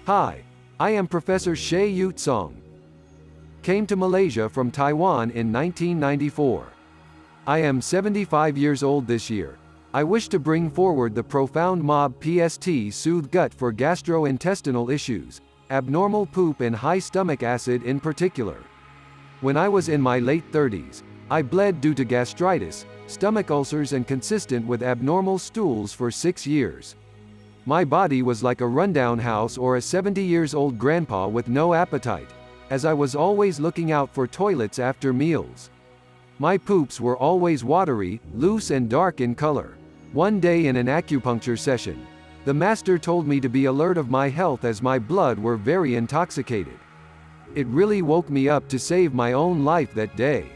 Hi, I am Professor Shea Yut Song. Came to Malaysia from Taiwan in 1994. I am 75 years old this year. I wish to bring forward the profound MOB PST soothe gut for gastrointestinal issues, abnormal poop and high stomach acid in particular. When I was in my late 30s, I bled due to gastritis, stomach ulcers and consistent with abnormal stools for 6 years. My body was like a rundown house or a 70 years old grandpa with no appetite, as I was always looking out for toilets after meals. My poops were always watery, loose and dark in color. One day in an acupuncture session, the master told me to be alert of my health as my blood were very intoxicated. It really woke me up to save my own life that day.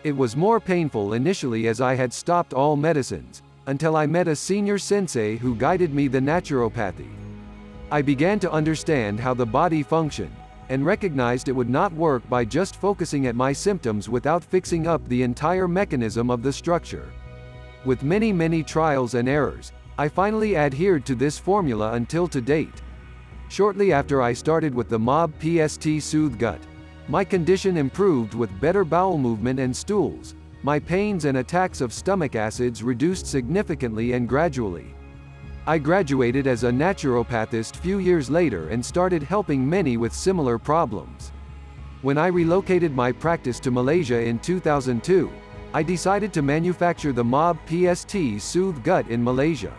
It was more painful initially as I had stopped all medicines, until I met a senior sensei who guided me the naturopathy. I began to understand how the body functioned, and recognized it would not work by just focusing at my symptoms without fixing up the entire mechanism of the structure. With many trials and errors, I finally adhered to this formula until to date. Shortly after I started with the MOB PST Soothe Gut, my condition improved with better bowel movement and stools. My pains and attacks of stomach acids reduced significantly and gradually. I graduated as a naturopathist few years later and started helping many with similar problems. When I relocated my practice to Malaysia in 2002, I decided to manufacture the MOB PST Soothe Gut in Malaysia.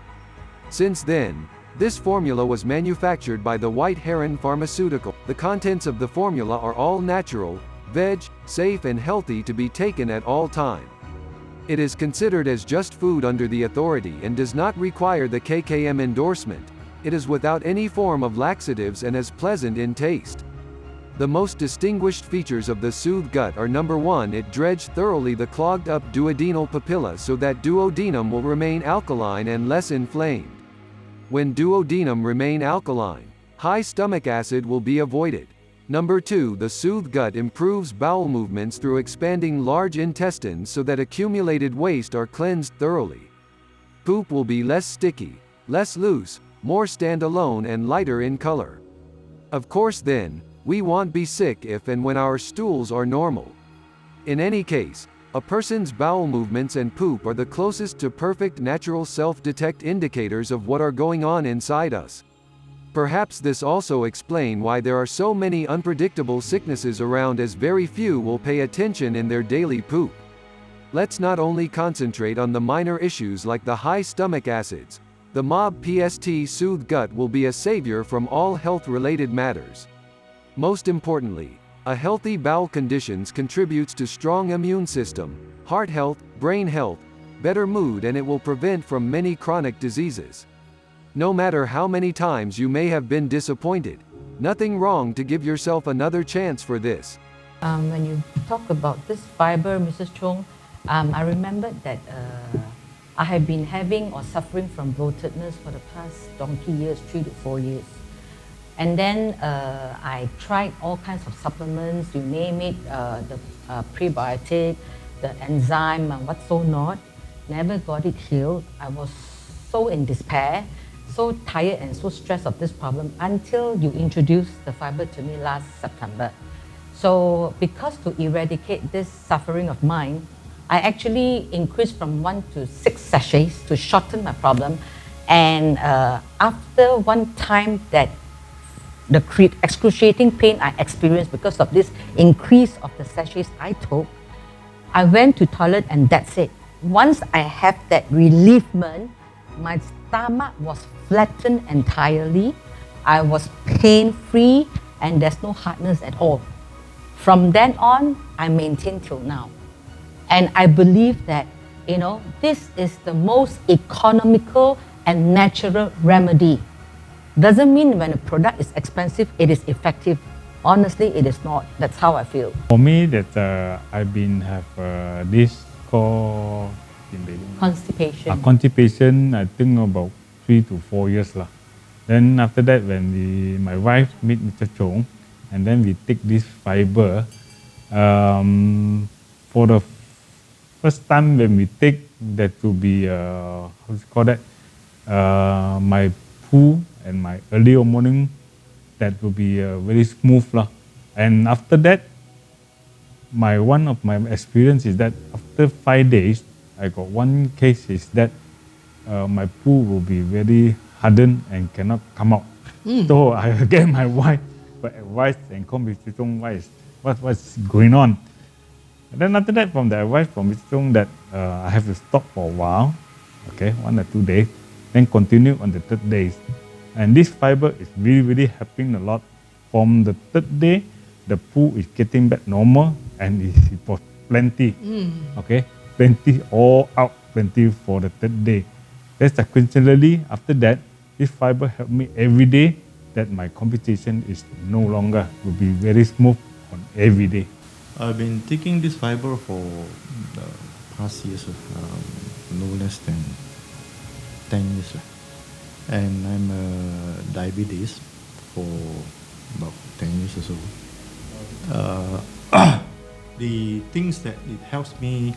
Since then, this formula was manufactured by the White Heron Pharmaceutical. The contents of the formula are all natural, veg, safe and healthy to be taken at all time. It is considered as just food under the authority and does not require the KKM endorsement. It is without any form of laxatives and is pleasant in taste. The most distinguished features of the Soothe Gut are: number 1, it dredges thoroughly the clogged up duodenal papilla so that duodenum will remain alkaline and less inflamed. When duodenum remain alkaline, high stomach acid will be avoided. Number 2, the Soothe Gut improves bowel movements through expanding large intestines so that accumulated waste are cleansed thoroughly. Poop will be less sticky, less loose, more standalone and lighter in color. Of course then, we won't be sick if and when our stools are normal. In any case, a person's bowel movements and poop are the closest to perfect natural self-detect indicators of what are going on inside us. Perhaps this also explains why there are so many unpredictable sicknesses around, as very few will pay attention in their daily poop. Let's not only concentrate on the minor issues like the high stomach acids. The MOB PST Soothe Gut will be a savior from all health-related matters. Most importantly, a healthy bowel conditions contributes to strong immune system, heart health, brain health, better mood, and it will prevent from many chronic diseases. No matter how many times you may have been disappointed, nothing wrong to give yourself another chance for this. When you talk about this fiber, Mrs. Chung, I remembered that I have been having or suffering from bloatedness for the past donkey years, 3 to 4 years. And then I tried all kinds of supplements, you name it, the prebiotic, the enzyme, and what so not. Never got it healed. I was so in despair, so tired and so stressed of this problem until you introduced the fiber to me last September. So because to eradicate this suffering of mine, I actually increased from 1 to 6 sachets to shorten my problem. And after one time that the excruciating pain I experienced because of this increase of the sachets I took, I went to toilet and that's it. Once I have that relievement, my stomach was flattened entirely. I was pain-free and there's no hardness at all. From then on, I maintained till now. And I believe that, this is the most economical and natural remedy. Doesn't mean when a product is expensive, it is effective. Honestly, it is not. That's how I feel. For me, that I've been have this called Constipation. Constipation, I think about 3 to 4 years lah. Then after that, when my wife meet Mr. Chong, and then we take this fiber. For the first time when we take that to be how do you call that? My poo and my early morning that will be very smooth lah. And after that, one of my experience is that after 5 days, I got one case is that my poo will be very hardened and cannot come out. So I again my wife advice and come with Mr. Chong what's going on. And then after that, from the advice from Mr. Chong that I have to stop for a while, okay, 1 or 2 days, then continue on the 3rd day. And this fiber is really, really helping a lot. From the 3rd day, the poo is getting back normal and it was plenty. Okay, plenty all out, plenty for the 3rd day. Then sequentially, after that, this fiber helped me every day that my competition is no longer, will be very smooth on every day. I've been taking this fiber for the past years, no less than 10 years. And I'm diabetes for about 10 years or so. The things that it helps me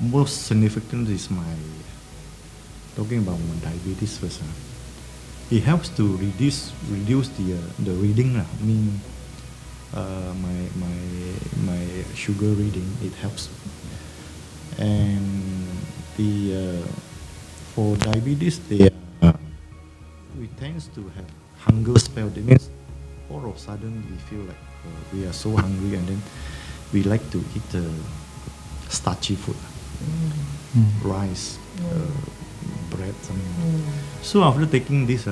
most significant is talking about my diabetes first. It helps to reduce the reading. I mean, my sugar reading, it helps. And for diabetes, we tend to have hunger spell. That means all of a sudden we feel like we are so hungry, and then we like to eat starchy food, rice, bread, something. So after taking this,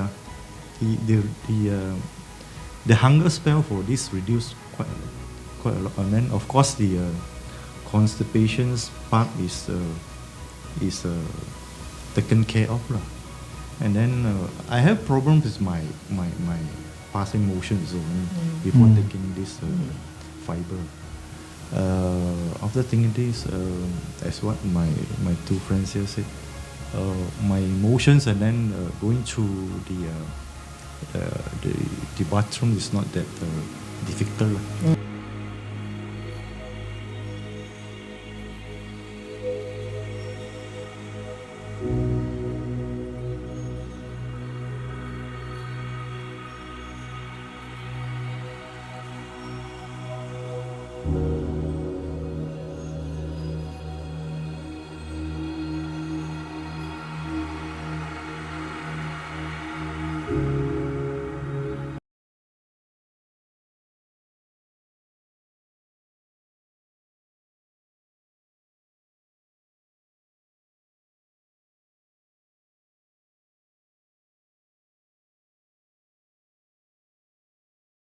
the hunger spell for this reduced quite a lot. And then of course the constipation part is taken care of. And then I have problems with my passing motions before taking this fiber. After taking this, as what my 2 friends here said, my motions and then going through the bathroom is not that difficult.